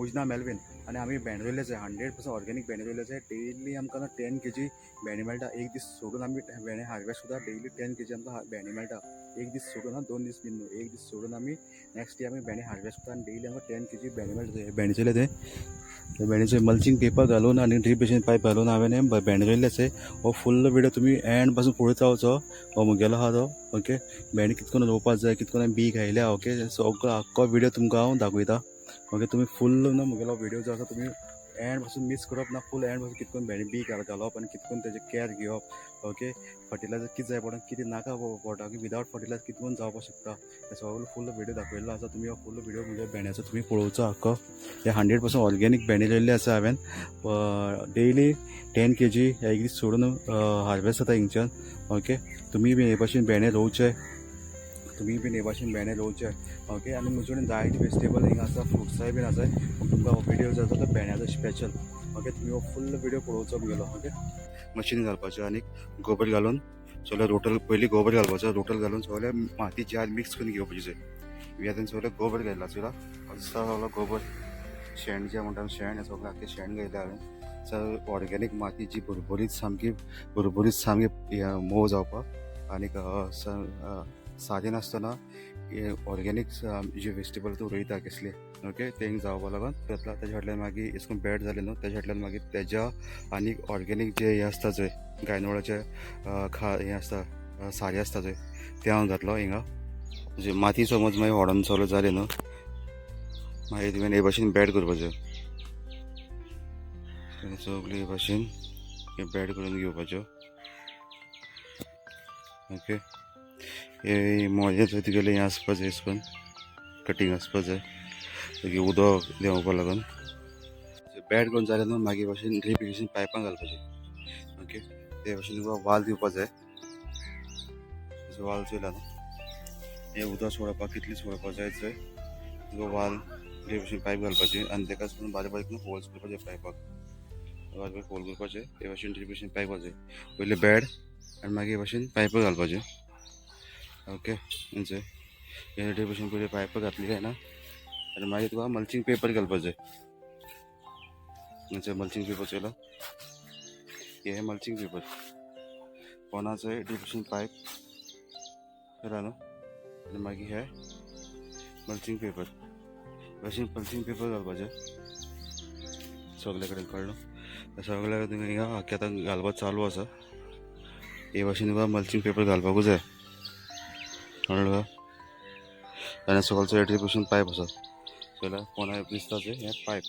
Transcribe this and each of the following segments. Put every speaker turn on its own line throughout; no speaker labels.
उजना मेलवीन आणि आम्ही भेंडे रोयलेच आहे 100% ऑर्गॅनिक भेंडे रोयलेच आहे डेली आमकां 10 kg भेंडे मेळटा एक दीस सोडून आमी भेंडे हार्वेस्ट सुद्दां डेली 10 kg आमकां भेंडे मेळटा एक दीस सोडून 2 दीस बीन न्हू एक दीस सोडून आमी नेक्स्ट डे आमी भेंडे हार्वेस्ट करता आनी डेली आमकां 10 kg भेंडे मेळटा भेंडेचे ते भेंडेचे मल्चिंग पेपर घालून आणि ड्रीप इरिगेशन पाईप घालून हांवें भेंडे रोयलेच आहे हो फुल्ल व्हिडिओ तुम्ही एंड पासून पळयत रावचो हो मुगेलो आहा तो ओके भेंडे कितकोन रोवपाक जाय कितकोन बी घायल्या ओके सगळो आख्खो व्हिडिओ तुमकां हांव दाखयता ओके तुम्ही फुल्ल न्हू मुगेलो व्हिडिओ जो आसा तुम्ही एंड पासून मिस करप ना फुल एंड पासून कितकोन भेंडे बी घालप आनी कितकोन तेजे केअर घेवप ओके फर्टिलायझर कितें जाय पडटा कितें नाका पडटा की विदावट फर्टिलायझर कितकोन जावपाक शकता हे सगळो फुल्ल व्हिडिओ दाखयल्लो आसा तुमी हो फुल्ल व्हिडिओ म्हणजे भेंड्याचो तुम्ही पळोवचो आख्खो हे 100% ऑर्गॅनिक भेंडे रोयल्ले आसा हांवें डेली 10 kg एक दीस सोडून हार्वेस्ट जाता हिंगच्यान ओके तुम्ही बी हे भाशेन भेंडे रोवचे तुम्ही बीन हे भाशेन भेंडे रोवचे ओके आनी म्हजे कडेन जायते वेजिटेबल हिंगा आसा फ्रुट्साय बीन आसाय तुमकां व्हिडिओ जो आसा तो भेंड्याचो स्पेशल ओके तुमी हो फुल्ल व्हिडिओ पळोवचो मुगेलो ओके मशीन घालपाचें आनी गोबर घालून सगळें रोटल पयलीं गोबर घालपाचो रोटल घालून सगळें माती जार मिक्स करून घेवपाचें ह्यातून सगळें गोबर घायला चोयला सगळो गोबर शेण जें म्हणटा शेण हें सगळें आख्खें शेण घायलें हांवें सगळें ऑर्गॅनीक माती जी भरभरीत सामकी मोव जावपाक आनीक सादें नासतना ऑर्गॅनीक जे वेजिटेबल तूं रोयता कसले ओके तें जावपा लागून तेतला तेज्या फाटल्यान मागीर अशें करून बेड जालें न्हू तेज्या फाटल्यान मागीर तेज्या आनीक ऑर्गॅनीक जे हें आसता चोय गायनोळाचें हें आसता सारें आसता चोय तें हांव घातलो हिंगा म्हणजे माती समज मागीर व्हडोन सगळें जालें न्हू मागीर तुवें हे भाशेन बेड करपाचें सगळे हे भाशेन बेड करून घेवपाच्यो ओके हे मोजे थंय तुगेलें हें आसपा जाय अशें करून कटींग आसपा जाय तेगे उदक देंवपा लागून बेड करून जालें न्हू मागीर भाशेन ड्रीप इरिगेशन पायपां घालपाचें ओके ते भाशेन तुका वाल दिवपा जाय वाल चोयला न्हू हे उदक सोडपाक कितलें सोडपा जाय थंय तुका वाल ड्रीप इरिगेशन पायप घालपाची आनी तेका करून बारीक बारीक होल्स करपाचे पायपाक बारीक बारीक होल करपाचे हे भाशेन ड्रीप इरिगेशन पायप घालचे पयलीं बेड आनी मागीर भाशेन पायपां घालपाचे ओके म्हणजे हे ड्रीप इरिगेशन पयलीं पायपां घातली काय ना आनी मागीर तुका मल्चिंग पेपर घालपाचें म्हणजे मल्चिंग पेपर चोयला हे मल्चिंग पेपर पोनाचो ड्रीप इरिगेशन पायप केला न्हू आनी मागीर हे मल्चिंग पेपर भाशेन मल्चिंग पेपर घालपाचें सगळे कडेन कळ्ळें सगळ्या कडेन हिंगा आतां घालपाक चालू आसा हे भाशेन तुका मल्चिंग पेपर घालपाकूच जाय कळ्ळें का आनी सकलचो ड्रीप इरिगेशन पायप आसा चोयला पोना दिसता चोय हे पायप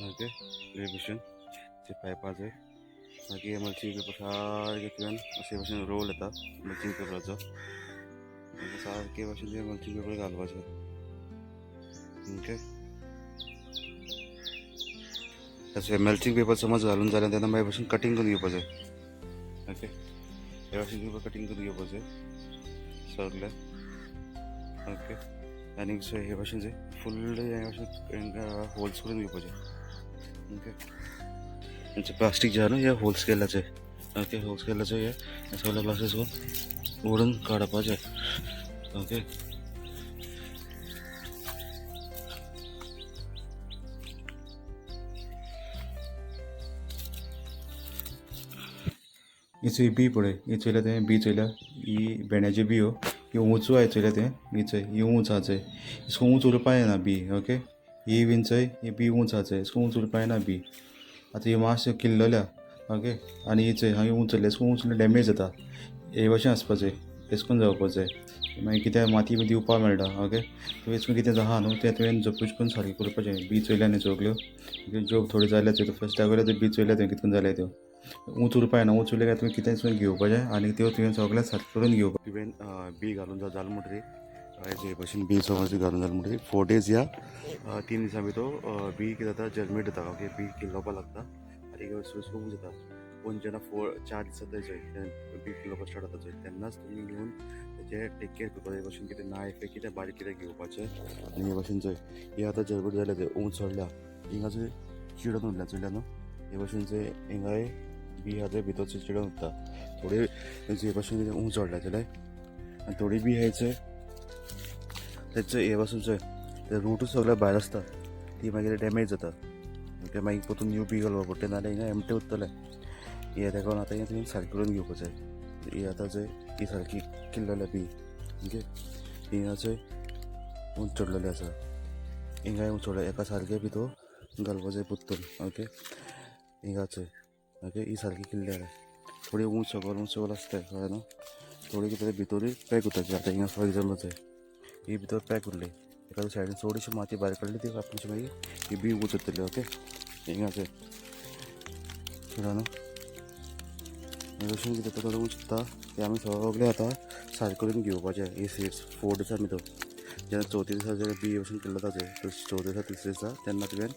ओके ड्रीप इरिगेशन ते पायपाचें मागीर हे मल्चिंग पेपर सारकें तुवें अशे भाशेन रोल येता मल्चिंग पेपराचो सारके भाशेन ते मल्चिंग पेपर घालपाचो ओके तशें मल्चिंग पेपर समज घालून जालें तेन्ना मागीर भाशेन कटींग करून घेवपाचें ओके हे भाशेन तुका कटींग करून घेवपाचें सगळें ओके आनी हे भाशेन जे फुल्ल हे भाशेन होल्स करून घेवपाचे ओके म्हणजे प्लास्टीक जे आहा न्हू हे होल्स केल्ल्याचे ओके होल्स केल्ल्याचे हे सगळे प्लास्टीक करून ओडून काडपाचे ओके हिचो बी पळय ही चोयल्या तें बी चोयल्या ही भेंड्याची बी हो ही उंचू आय चोयल्या तें ही चोय ही उंच आहा चोय इसको उंच उरपा येना बी ओके ही बीन चोय ही बी उंच आहा चोय इसको उंच उरपा येना बी आतां ही मातशें किल्लल्या ओके आनी ही चोय हांवें उंचल्लें इसको उंचल्लें डॅमेज जाता हे भाशेन आसपा जाय तेश कोन्न जावपा जाय मागीर कितें माती बी दिवपा मेळटा ओके तुवें इसको कितें आहा न्हू तें तुवें जपूच करून सारकें करपाचें बी चोयल्या न्ही सगल्यो ज्यो थोड्यो जाल्यात त्यो फर्स्ट दाखयल्या त्यो बी चोयल्या तुवें कितकोन जाल्यात त्यो उंच उरपा येना उंच उरले काय तुवें कितें घेवपाचें आनी त्यो तुवें सगळें सारकें करून घेवपा तुवें बी घालून जालें म्हणटरी जे भाशेन बी समज घालून जालें म्हणटरी 4 days या 3 दिसां भितर बी कितें जाता जर्मेट जाता ओके बी किल्लोवपा लागता आनी सुरू जाता पूण जेन्ना 4 दिसां थंय बी किल्लोवपा स्टार्ट जाता चोय तेन्नाच तुमी घेवन तेजें टेक केअर करपाचें हे भाशेन कितें नायफ कितें बारीक कितें घेवपाचें आनी हे भाशेन चोय हे आतां जर्मेट जालें तें उंच चडल्या हिंगा चोय चिडोन उरल्या चोयल्या न्हू हे भाशेन चोय हिंगाय बी आहा भितर चिडोन उरता थोडी जे भाशेन उंच चडल्या जाल्यार आनी थोडी बी हाय चोय तेच हे भाशेन चोय ते रूटूच सगळें भायर आसता ती मागीर डॅमेज जाता ओके मागीर परतून न्यू बी घालपा पडटा नाल्यार हिंगा एमटी उरतलें हे तेका लागून आतां हें तुवें सारकें करून घेवपाचें ही आतां जंय ही सारकी किल्लल्या बी ओके हिंगा जंय उंच चडलेली आसा हिंगाय उंच चडल्या एका सारकें भितर घालपाचें पुत्तून ओके हिंगाचंय ओके ही सारकी किल्ल्या थोडी उंच सकल आसता कळ्ळें न्हू थोडी कितें भितरूय पॅक उरताची आतां हिंगा फॉर एग्जाम्पल चंय ही भितर पॅक उरली एका सायडीन थोडीशी माती भायर काडली ती कापणीची मागीर ही बी उंच उरतली ओके हिंगाचंय कळ्ळें न्हू अशें कितें थोडें उंच उरता ते आमी सगळें आतां सारकें करून घेवपाचें ही सीड्स 4 दिसा भितर जेन्ना चवथी दिसा जर बी अशें केल्लो ताचें चवथी दिसा तिसरे दिसा तेन्ना तुवें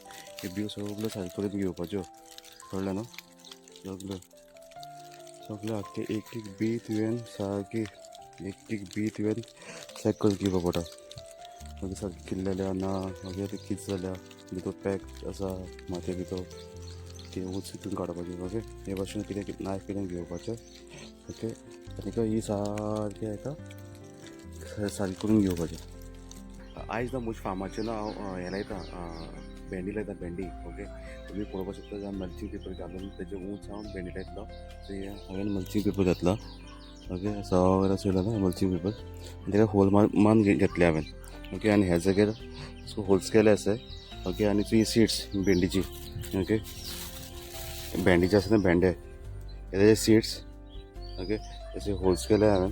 हे बी सगळ्यो सारक्यो करून घेवपाच्यो कळ्ळें न्हू सगळें आख्खे एक बी तुवें सारकी एक बी तुवें चॅक करून घेवपा पडटा मागीर सारकी किल्लेल्या ना मागीर ती कितें जाल्या भितर पॅक आसा मातये भितर ती उंच हितून काडपाची ओके हे भाशेन कितें नायफ कितें घेवपाचें ओके आनी ही सारकें हेका सारकें करून घेवपाचें आयज ना म्हज्या फार्माचें ना हांव हें लायता भेंडी लायता भेंडी ओके तुमी पळोवपाक शकता जाल्यार मल्चिंग पेपर घालून तेजे उंच हांव भेंडी लायतलो सो हांवें मल्चिंग पेपर घातला ओके सगळें चोयला ना मल्चिंग पेपर तेका होल मान घेतले हांवें ओके आनी ह्या जाग्यार होल्स केले आसाय ओके आनी ती सीड्स भेंडीची ओके भेंडी जे आसा भेंडे हेजे सीड्स ओके तेचे होल्स केले हांवें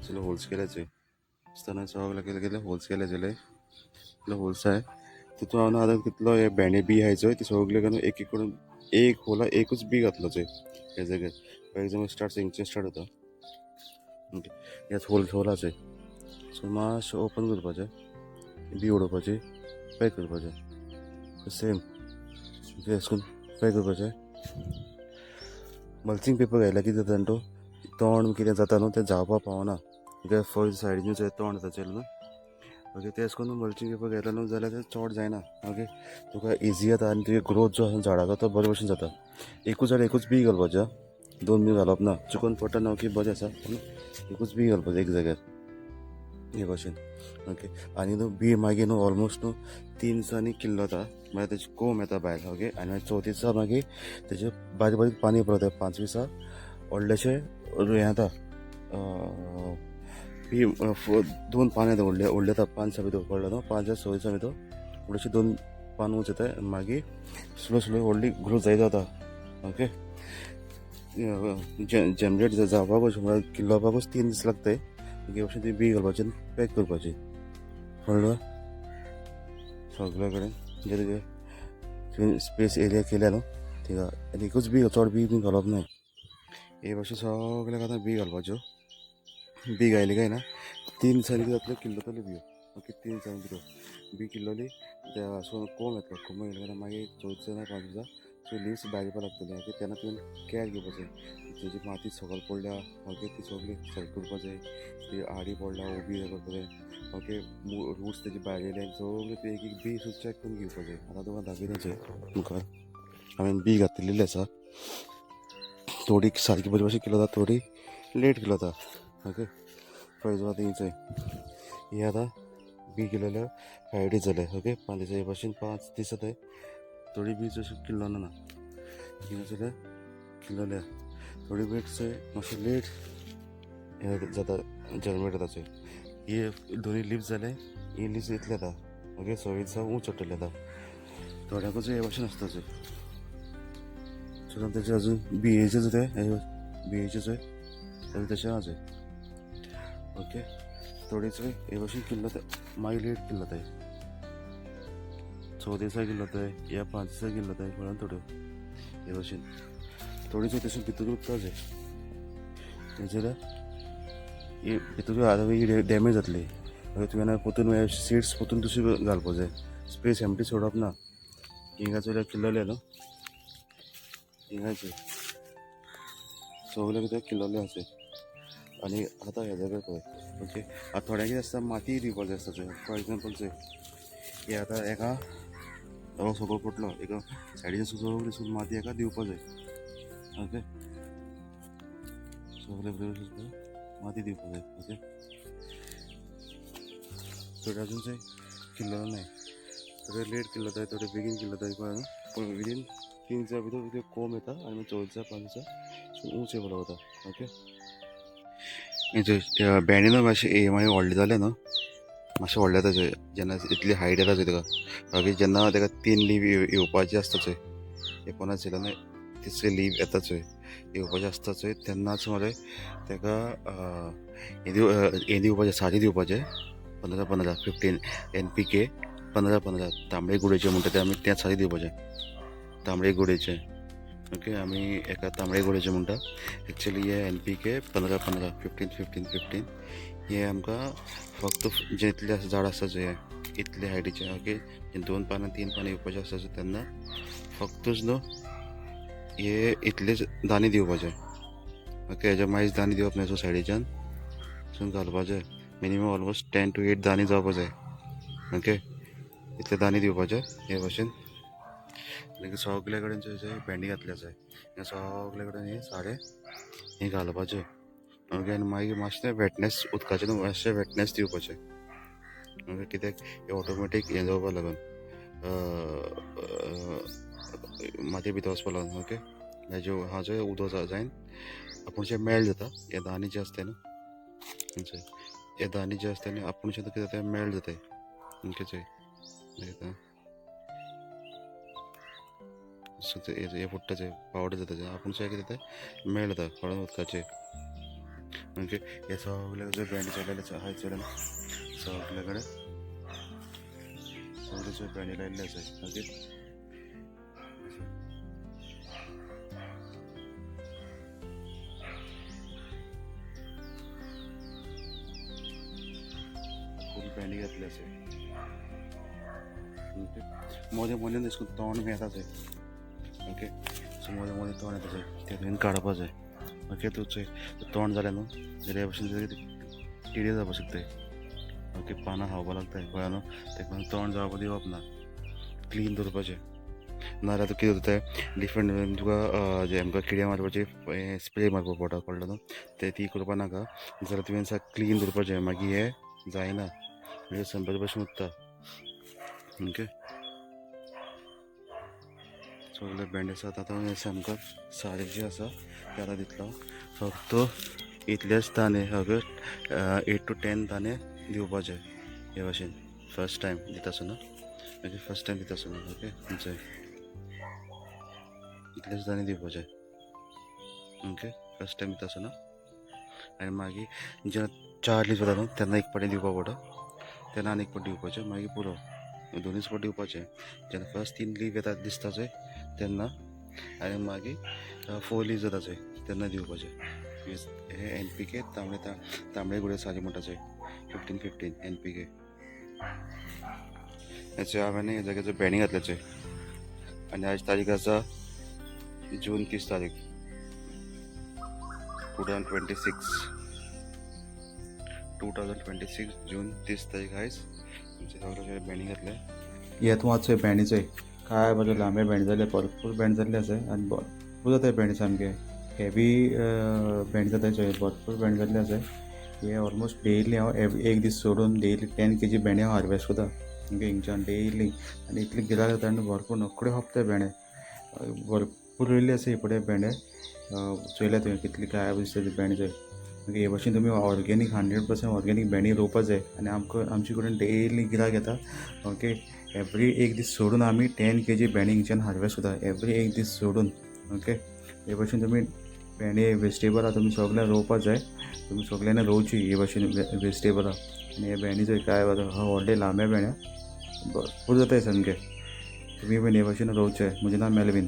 सगळे होल्स केल्याचे आसतना सगळे केले होल्स केले जाल्यार होल्स आहाय तितून हांवें आतां कितलो हे भेंडे बी आहाय चोय ती सगळे करून एक एक करून एक होला एकूच बी घातलो चोय हे जाग्यार फॉर एग्जाम्पल हिंगचे स्टार्ट जाता ओके ह्याच होल आसाय सो मातशें ओपन करपाचें बी उडोवपाची पॅक करपाचें सेम ओके अशें करून पॅक करपाचें मल्चिंग पेपर घायल्यार कितें जाता तो तोंड कितें जाता न्हू तें जावपा पावना कित्याक फळ सायडीन तोंड जाता न्हू ओके तें अशें करून मल्चिंग पेपर घातलो न्हू जाल्यार तें चड जायना ओके तुका इजी जाता आनी तुगे ग्रोथ जो आसा झाडाचो तो बरे भशेन जाता एकूच झाड एकूच बी घालपाचें 2 बी घालप ना चुकून पडटा न्हू की बरें आसा पूण एकूच बी घालपाचें एक जाग्यार हे भशेन ओके आनी न्हू बी मागीर न्हू ऑलमोस्ट न्हू 3 दिसांनी किल्लो जाता मागीर तेजे कोंब येता भायर ओके आनी मागीर चवथी दिसा मागीर तेजे बारीक बारीक पानी पडटा 5 दिसा व्हडलेशें हें जाता बी 2 पान येता व्हडले येता 5 दिसा भितर कळ्ळें न्हू 5 6 दिसा भितर व्हडलेशें 2 पान उंच येताय मागीर स्लो व्हडली ग्रोथ जायत जाता ओके जनरेट जावपाकूच म्हळ्यार किल्लोवपाकूच 3 दीस लागताय हे भशेन ती बी घालपाचें पॅक करपाचें कळ्ळें सगळे कडेन जे तुगे स्पेस एरिया केल्या न्हू थिंगा आनी एकूच बी चड बी घालप न्हय हे भशेन सगळ्याक आतां बी घालपाच्यो बी घायली काय ना 3 दिसांनी कितें जातल्यो किल्लतल्यो बी ओके 3 दिसांनी भितर बी किल्लोली त्या कोंब येतलो कोंब येयले काय मागीर 4 दिसा 5 दिसा सो लिव्स भायर येवपा लागतले ओके तेन्ना तुवें केअर घेवपाचें तेजी माती सकयल पडल्या ओके ती सगळी सारकी करपाचें ती आडी पडल्या उबी करपाचें ओके रूट्स तेजे भायर येयले सगळे ते एक बी चॅक करून घेवपाचें आतां तुका दाखयताचें मुखार हांवें बी घातिल्ली आसा थोडी सारकी बरी भशेन केलो जाता थोडी लेट केलो जाता ओके फॉर एग्जाम्पल आतां हिंचय ही आतां बी केलेले 5 दीस जाले ओके 5 दीस हे भशेन 5 दीस जाताय थोडी बी जशी किल्लो ना कितें जाल्यार किल्लोल्या थोडी बीट्स मातशें लेट हे जाता जर्मेट जाता चोय हे दोनी लिव्स जाले ही लिव्स इतले जाता ओके 6 दिसा उंच चडटले जाता थोड्याकूच हे भशेन आसता चोय सो तेजे अजून बियेचे ते बियेचे चोय तशें आहा चोय ओके थोडी चोय हे भशेन किल्लो मागीर लेट किल्लो जाताय 6 दिसा किल्लो जाताय या 5 दिसा किल्लो जाताय कळ्ळें थोड्यो हे भशेन थोडी चोय तशें भितर उरता चोय जाल्यार भितर आतां डॅमेज जातली तुवें पोतून सीड्स पोतून दुसरी घालपा जाय स्पेस एमटी सोडप ना हिंगा चोयल्यार किल्लोले न्हू हिंगाचे सगळे कितें किल्लोले आसा आनी आतां हे जाग्यार पळय ओके आतां थोड्यांक कितें आसता माती दिवपा जाय आसता चोय फॉर एग्जाम्पल चोय हे आतां एका सकयल पडलो एका सायडीन सगळी माती एका दिवपा जाय ओके सगळे माती दिवपा जाय ओके थोडे अजून चोय किल्लो नाही थोडे लेट किल्लो जाय थोडे बेगीन किल्लो जाय कळ्ळें पूण विदीन 3 दिसां भितर ते कोंब येता आनी 4 दिसां 5 दिसां उंच येवपाक लागता ओके भेंडे न्हू मातशें हे मागीर व्हडले जाले न्हू मातशें व्हडले जाता चोय जेन्ना इतली हायट येता चोय तेका मागीर जेन्ना तेका 3 लीव येवपाची आसता चोय 15 दिसांनी तिसरी लीव येता चोय येवपाची आसता चोय तेन्नाच मरे तेका हे दिवपाचें सारें दिवपाचें 15-15 15 NPK 15-15 तांबडे गुडेचे म्हणटा ते आमी तें सारें दिवपाचें तांबडे गुडेचे ओके आमी एका तांबडे गुडेचे म्हणटा एक्चुअली हे NPK 15-15 15-15-15 हे आमकां फक्त जे इतले झाड आसता चोय इतले हायटीचे ओके 2 पानां 3 पानां येवपाचें आसता चोय तेन्ना फक्तच न्हू हे इतलेच दाणे दिवपाचे ओके हेच्या मागीर दाणे दिवप ना सायडीच्यान सून घालपाचे मिनिमम ऑलमोस्ट 10 to 8 दाणे जावपा जाय ओके इतले दाणे दिवपाचे हे भाशेन आनी सगळे कडेन जे भेंडी घातले जाय हे सगळे कडेन हे सारे हे घालपाचे ओके आनी मागीर मातशें वेटनेस उदकाचें मातशें वेटनेस दिवपाचें ओके कित्याक हे ऑटोमॅटीक हें जावपा लागून मातये भितर वचपा लागून ओके हेजे हाजे उदक जायन आपुणशें मेल्ट जाता हे दाणे जे आसता न्हू हे दाणे जे आसता न्ही आपुणशें कितें जाता मेल्ट जाताय ओके चोय सो हे फुट्टा चोय पावडर जाता आपुणशें कितें जाता मेल्ट जाता हळून उदकाचें ओके हे सगळे जे भेंडे चललेले आहाय चलून सगळे कडेन सगळे भेंडे लायिल्ले आसाय ओके फूल भेंडे घातले आसाय ओके मोदें मोदें तेश कोन्न तोंड येता चोय ओके सो मोदें मोदें तोंड येता चोय तेतून काडपा जाय ओके तूं चोय तोंड जालें न्हू जाल्यार हे भशेन किडे जावपा शकताय ओके पानां खावपा लागताय कळ्ळें न्हू तेका तोंड जावपा दिवप ना क्लीन दवरपाचें नाजाल्यार कितें जाताय डिफरंट तुका जे आमकां किडे मारपाचे स्प्रे मारपा पडटा कळ्ळें न्हू ते ती करपा नाका जाल्यार तुवें क्लीन दवरपाचें मागीर हें जायना म्हणजे संपत भशेन उरता ओके सगळे भेंडे आसा आतां सामको सारें जें आसा तें आतां दितलो फक्त इतलेच दाणे ओके 8 to 10 दाणे दिवपाचे हे भाशेन फर्स्ट टायम दिता आसतना ओके फर्स्ट टायम दिता आसतना ओके तुमचे इतलेच दाणे दिवपाचे ओके फर्स्ट टायम दिता आसतना आनी मागीर जेन्ना 4 लीव जाता न्हू तेन्ना एक पाटी दिवपा पडटा तेन्ना आनी एक पाटी दिवपाचें मागीर पुरो दोनीच पाटी दिवपाचें जेन्ना फर्स्ट 3 लीव येता दिसता चोय तेन्ना आनी मागीर 4 लीव जाता चोय तेन्ना दिवपाचें हे NPK तांबडे गुडे सारी म्हणटा चोय 15-15 NPK हेचे हांवें हे जाग्याचो भेंडे घातले चोय आनी आज तारीख आसा जून 30 तारीख 2026 जून 30 तारीख आयज सगळे भेंडे घातले येत मातशे भेंडे चोय काय बरे लांबे भेंडे जाले भरपूर भेंडे जाल्ले आसाय आनी भरपूर जाताय भेंडे सामके हेवी भेंडे जाताय चोय भरपूर भेंडे जाल्ले आसाय हे ऑलमोस्ट डेली हांव एक दीस सोडून डेली 10 kg भेंडे हांव हार्वेस्ट करता ओके हिंगच्यान डेली आनी इतले गिरायक जाता आनी भरपूर नकडे हप्ते भेंडे भरपूर रोयल्ले आसा हे पडे भेंडे चोयल्या तुवें कितले काय दिसता भेंडे चोय ओके हे भाशेन तुमी ऑर्गेनीक 100% ऑर्गेनीक भेंडे रोवपा जाय आनी आमचे कडेन डेली गिरायक येता ओके एवरी एक दीस सोडून आमी 10 kg भेंडे हिंगच्यान हार्वेस्ट करता एवरी एक दीस सोडून ओके हे भाशेन तुमी भेंडे वेजिटेबलां तुमी सगळें रोवपा जाय तुमी सगळ्यांनी रोवची हे भाशेन वेजिटेबलां आनी हे भेंडे चोय काय व्हडले लांबे भेंडे भरपूर जाताय सामके तुमी बीन हे भाशेन रोवचे म्हजें नांव मेलवीन